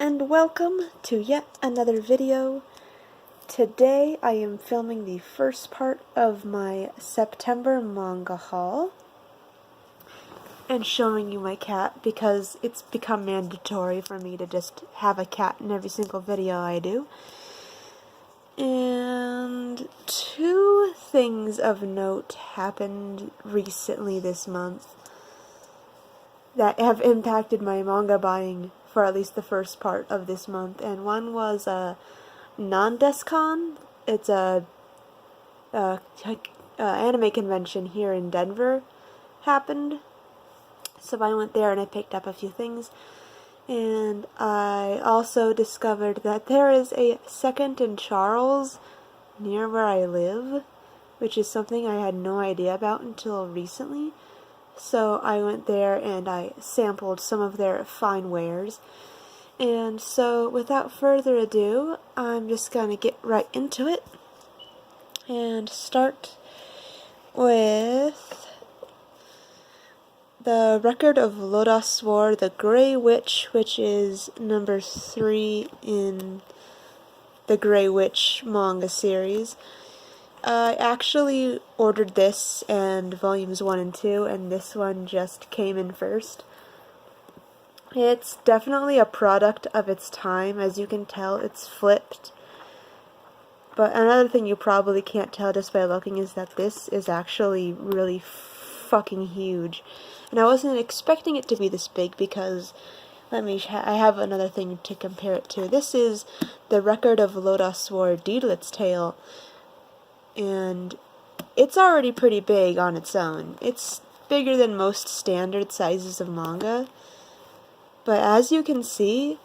and welcome to yet another video. Today I am filming the first part of my September manga haul and showing you my cat because it's become mandatory for me to just have a cat in every single video I do. And two things of note happened recently this month that have impacted my manga buying for at least the first part of this month. And one was Nandescon. It's a anime convention here in Denver happened. So I went there and I picked up a few things. And I also discovered that there is a Second and Charles near where I live, which is something I had no idea about until recently. So I went there and I sampled some of their fine wares. And so without further ado, I'm just going to get right into it and start with the Record of Lodoss War, the Grey Witch, which is number 3 in the Grey Witch manga series. I actually ordered this and volumes 1 and 2, and this one just came in first. It's definitely a product of its time. As you can tell, it's flipped. But another thing you probably can't tell just by looking is that this is actually really fucking huge. And I wasn't expecting it to be this big because, I have another thing to compare it to. This is the Record of Lodoss War Deedlet's Tale. And it's already pretty big on its own. It's bigger than most standard sizes of manga. But as you can see,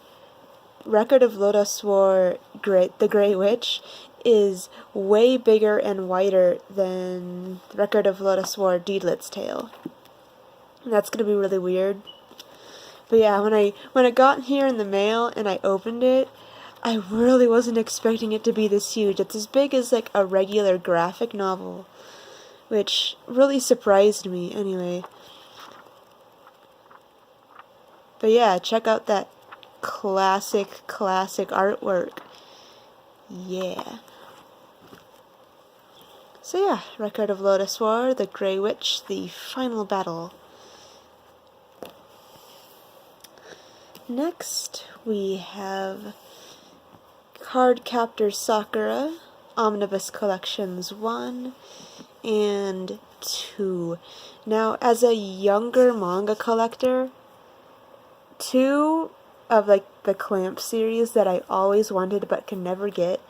Record of Lodoss War, the Grey Witch, is way bigger and wider than Record of Lodoss War Deedlet's Tale. And that's gonna be really weird. But yeah, when it got here in the mail and I opened it, I really wasn't expecting it to be this huge. It's as big as like a regular graphic novel, which really surprised me anyway. But yeah, check out that classic artwork. Yeah. So yeah, Record of Lodoss War, the Grey Witch, the final battle. Next, we have Cardcaptor Sakura, Omnibus Collections 1 and 2. Now, as a younger manga collector, 2 of like the Clamp series that I always wanted but could never get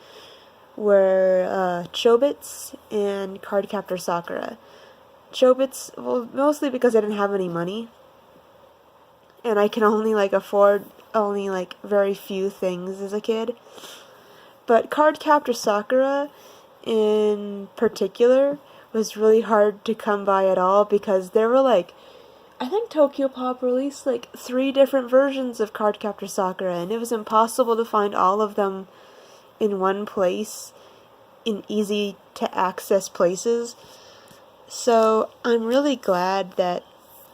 were Chobits and Cardcaptor Sakura. Chobits, well, mostly because I didn't have any money, and I can only afford only very few things as a kid. But Cardcaptor Sakura in particular was really hard to come by at all because there were I think Tokyo Pop released 3 different versions of Cardcaptor Sakura, and it was impossible to find all of them in one place, in easy to access places. So I'm really glad that,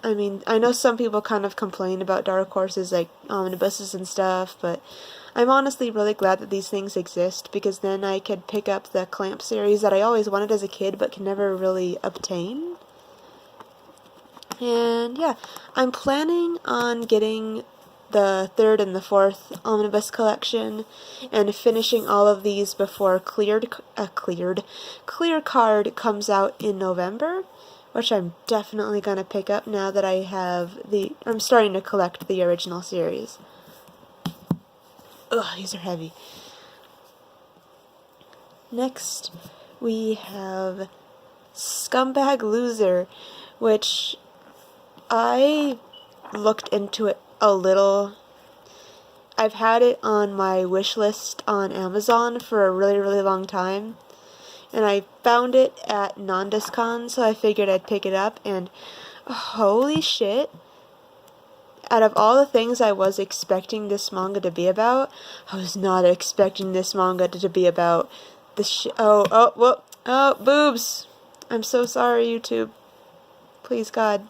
I know some people kind of complain about Dark Horses omnibuses and stuff, but I'm honestly really glad that these things exist, because then I could pick up the Clamp series that I always wanted as a kid but can never really obtain. And yeah, I'm planning on getting the 3rd and the 4th Omnibus collection and finishing all of these before Clear Card comes out in November, which I'm definitely going to pick up now that I'm starting to collect the original series. Ugh, these are heavy. Next, we have Scumbag Loser, which I looked into it a little. I've had it on my wish list on Amazon for a really long time, and I found it at Nandescon, so I figured I'd pick it up, and holy shit, out of all the things I was expecting this manga to be about, I was not expecting this manga to be about the oh, boobs! I'm so sorry, YouTube. Please, God.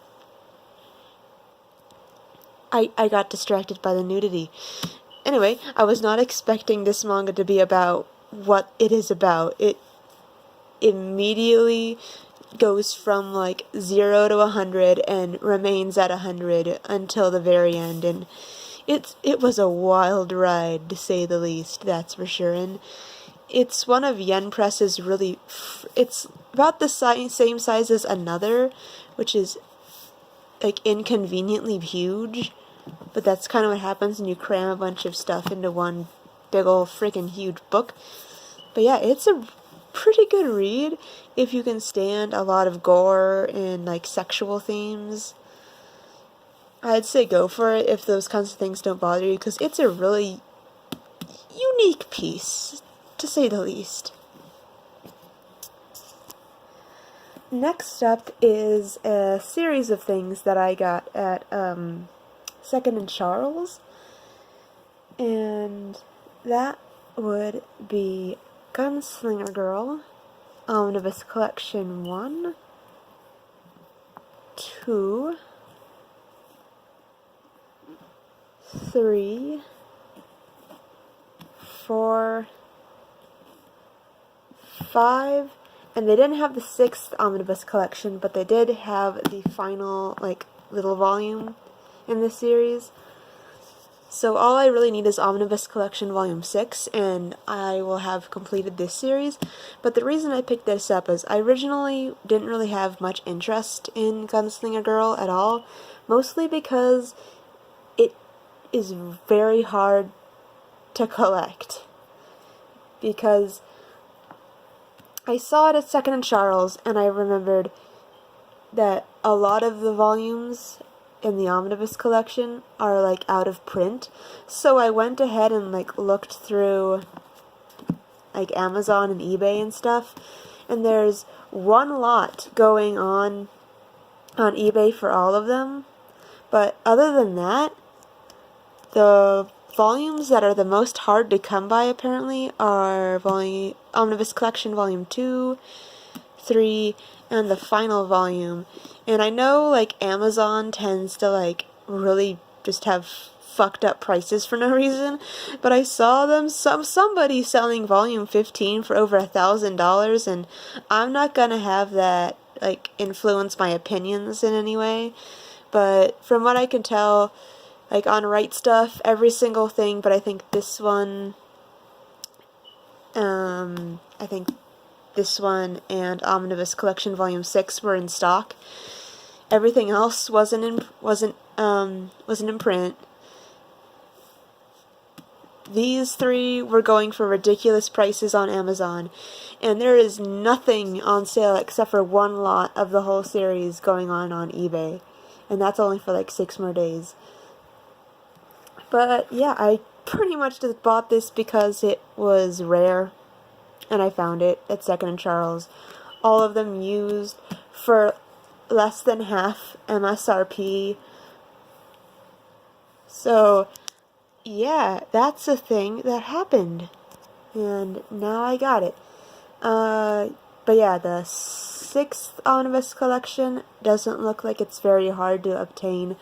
I got distracted by the nudity. Anyway, I was not expecting this manga to be about what it is about. It immediately goes from like 0 to 100 and remains at 100 until the very end, and it was a wild ride, to say the least, that's for sure. And it's one of Yen Press's really it's about the same size as Another, which is like inconveniently huge, but that's kind of what happens when you cram a bunch of stuff into one big ol' freaking huge book. But yeah, it's a pretty good read if you can stand a lot of gore and like sexual themes. I'd say go for it if those kinds of things don't bother you, because it's a really unique piece, to say the least. Next up is a series of things that I got at Second and Charles, and that would be Gunslinger Girl, Omnibus Collection 1, 2, 3, 4, 5, and they didn't have the 6th Omnibus Collection, but they did have the final, like, little volume in this series. So all I really need is Omnibus Collection Volume 6, and I will have completed this series. But the reason I picked this up is I originally didn't really have much interest in Gunslinger Girl at all, mostly because it is very hard to collect. Because I saw it at Second and Charles, and I remembered that a lot of the volumes in the Omnibus collection are like out of print, so I went ahead and like looked through like Amazon and eBay and stuff, and there's one lot going on eBay for all of them, but other than that, the volumes that are the most hard to come by apparently are Omnibus Collection Volume 2, 3, and the final volume. And I know like Amazon tends to like really just have fucked up prices for no reason, but I saw somebody selling volume 15 for over $1,000, and I'm not gonna have that like influence my opinions in any way. But from what I can tell, like on Right Stuff, every single thing, but I think this one and Omnibus Collection Volume 6 were in stock. Everything else wasn't in print. These 3 were going for ridiculous prices on Amazon, and there is nothing on sale except for one lot of the whole series going on eBay, and that's only for like 6 more days. But yeah, I pretty much just bought this because it was rare, and I found it at Second and Charles. All of them used for less than half MSRP. So yeah, that's a thing that happened, and now I got it. But yeah, the 6th Omnibus collection doesn't look like it's very hard to obtain,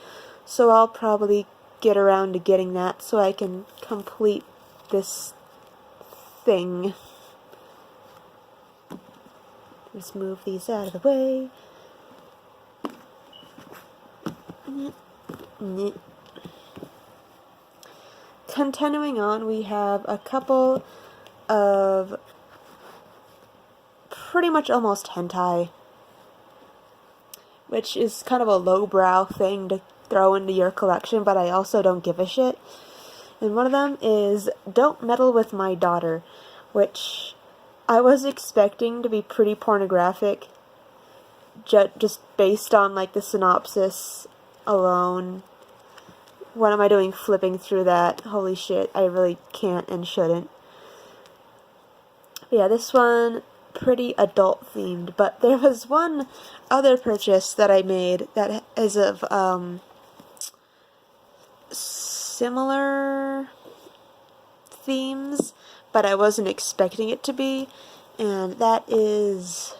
so I'll probably get around to getting that so I can complete this thing. Just move these out of the way. Continuing on, we have a couple of pretty much almost hentai, which is kind of a lowbrow thing to throw into your collection, but I also don't give a shit. And one of them is Don't Meddle with My Daughter, which I was expecting to be pretty pornographic, just based on like the synopsis alone. What am I doing flipping through that? Holy shit, I really can't and shouldn't. But yeah, this one, pretty adult themed, but there was one other purchase that I made that is of similar themes, but I wasn't expecting it to be, and that is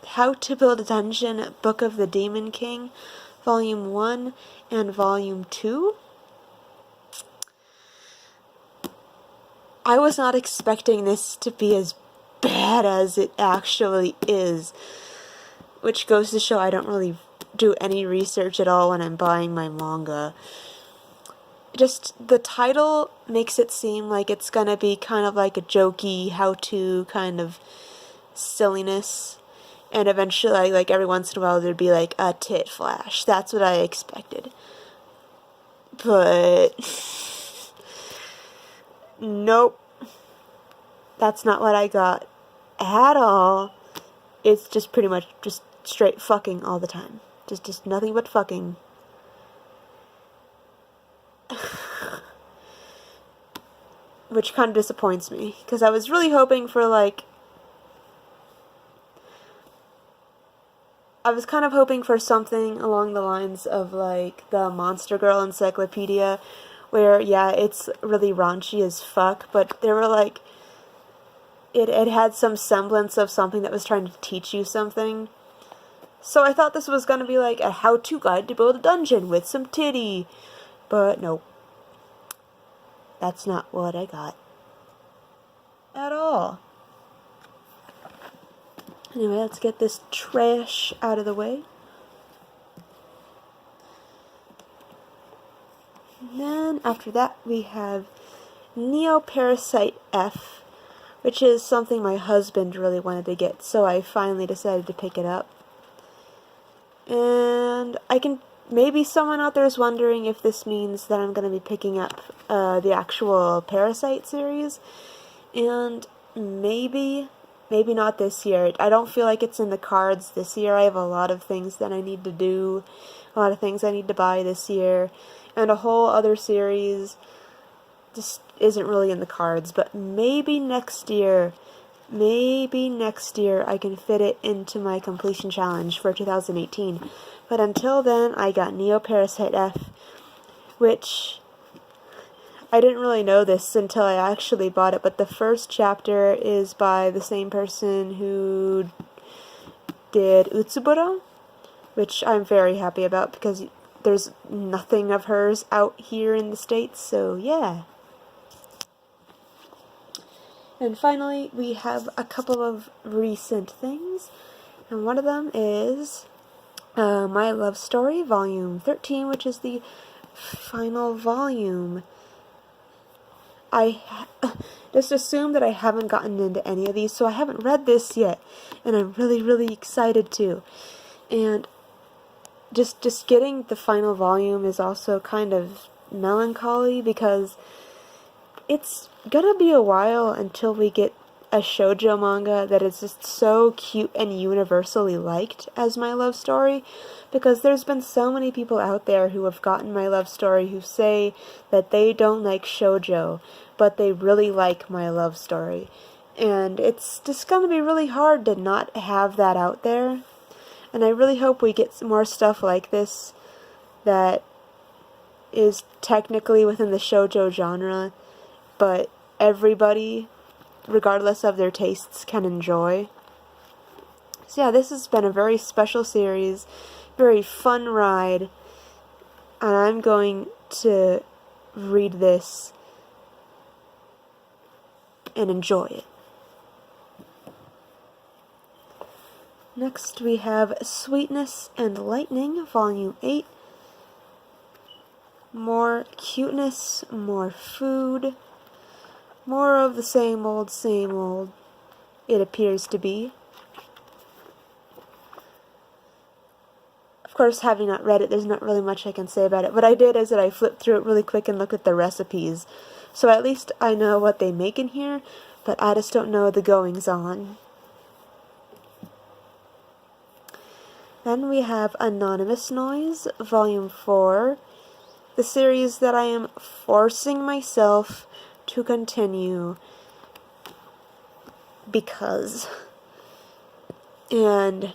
How to Build a Dungeon, Book of the Demon King, Volume 1 and Volume 2. I was not expecting this to be as bad as it actually is. Which goes to show I don't really do any research at all when I'm buying my manga. Just the title makes it seem like it's gonna be kind of like a jokey how-to kind of silliness. And eventually, like every once in a while, there'd be like a tit flash. That's what I expected. But nope. That's not what I got at all. It's just pretty much just straight fucking all the time. Just nothing but fucking. Which kind of disappoints me, because I was really hoping for like, I was kind of hoping for something along the lines of like the Monster Girl encyclopedia, where yeah, it's really raunchy as fuck, but there were like, it had some semblance of something that was trying to teach you something. So I thought this was going to be like a how-to guide to build a dungeon with some titty. But no. That's not what I got. At all. Anyway, let's get this trash out of the way. And then after that we have Parasyte F, which is something my husband really wanted to get, so I finally decided to pick it up. And maybe someone out there is wondering if this means that I'm going to be picking up the actual Parasyte series. And maybe not this year. I don't feel like it's in the cards this year. I have a lot of things that I need to do, a lot of things I need to buy this year, and a whole other series just isn't really in the cards. But maybe next year I can fit it into my completion challenge for 2018. But until then, I got Parasyte F, which I didn't really know this until I actually bought it, but the first chapter is by the same person who did Utsuburo, which I'm very happy about because there's nothing of hers out here in the States, so yeah. And finally, we have a couple of recent things, and one of them is My Love Story, Volume 13, which is the final volume. I just assume that I haven't gotten into any of these, so I haven't read this yet, and I'm really, really excited to. And just getting the final volume is also kind of melancholy, because it's gonna be a while until we get a shoujo manga that is just so cute and universally liked as My Love Story, because there's been so many people out there who have gotten My Love Story who say that they don't like shoujo, but they really like My Love Story. And it's just gonna be really hard to not have that out there. And I really hope we get some more stuff like this that is technically within the shoujo genre, but everybody, regardless of their tastes, can enjoy. So yeah, this has been a very special series, very fun ride, and I'm going to read this and enjoy it. Next we have Sweetness and Lightning, Volume 8. More cuteness, more food, more of the same old, it appears to be. Of course, having not read it, there's not really much I can say about it. What I did is that I flipped through it really quick and looked at the recipes. So at least I know what they make in here, but I just don't know the goings-on. Then we have Anonymous Noise, Volume 4, the series that I am forcing myself to continue because. And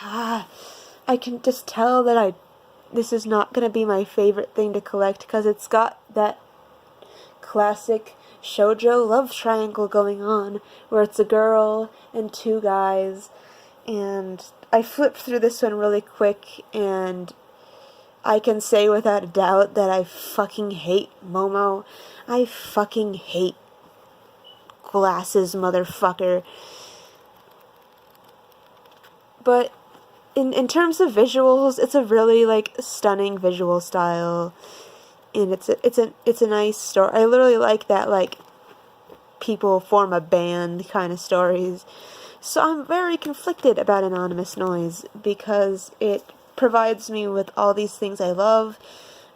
I can just tell that this is not going to be my favorite thing to collect, because it's got that classic shoujo love triangle going on, where it's a girl and two guys. And I flipped through this one really quick, and I can say without a doubt that I fucking hate Momo. I fucking hate glasses, motherfucker. But in terms of visuals, it's a really like stunning visual style, and it's a nice story. I literally like that like people form a band kind of stories. So I'm very conflicted about Anonymous Noise because it provides me with all these things I love,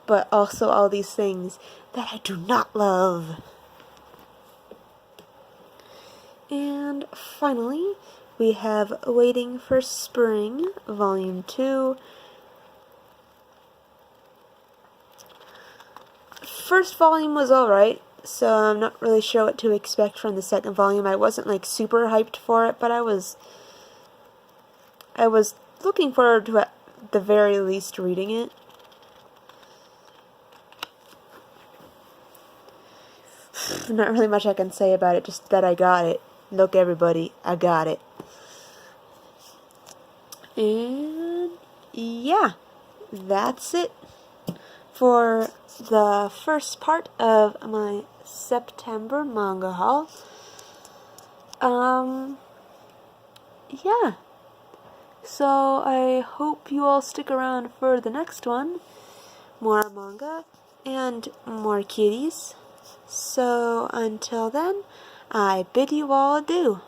but also all these things that I do not love. And finally, we have Waiting for Spring, Volume 2. First volume was alright, so I'm not really sure what to expect from the second volume. I wasn't like super hyped for it, but I was looking forward to at the very least reading it. Not really much I can say about it, just that I got it. Look, everybody, I got it. And yeah, that's it for the first part of my September manga haul. Yeah. So I hope you all stick around for the next one. More manga and more kitties. So until then, I bid you all adieu.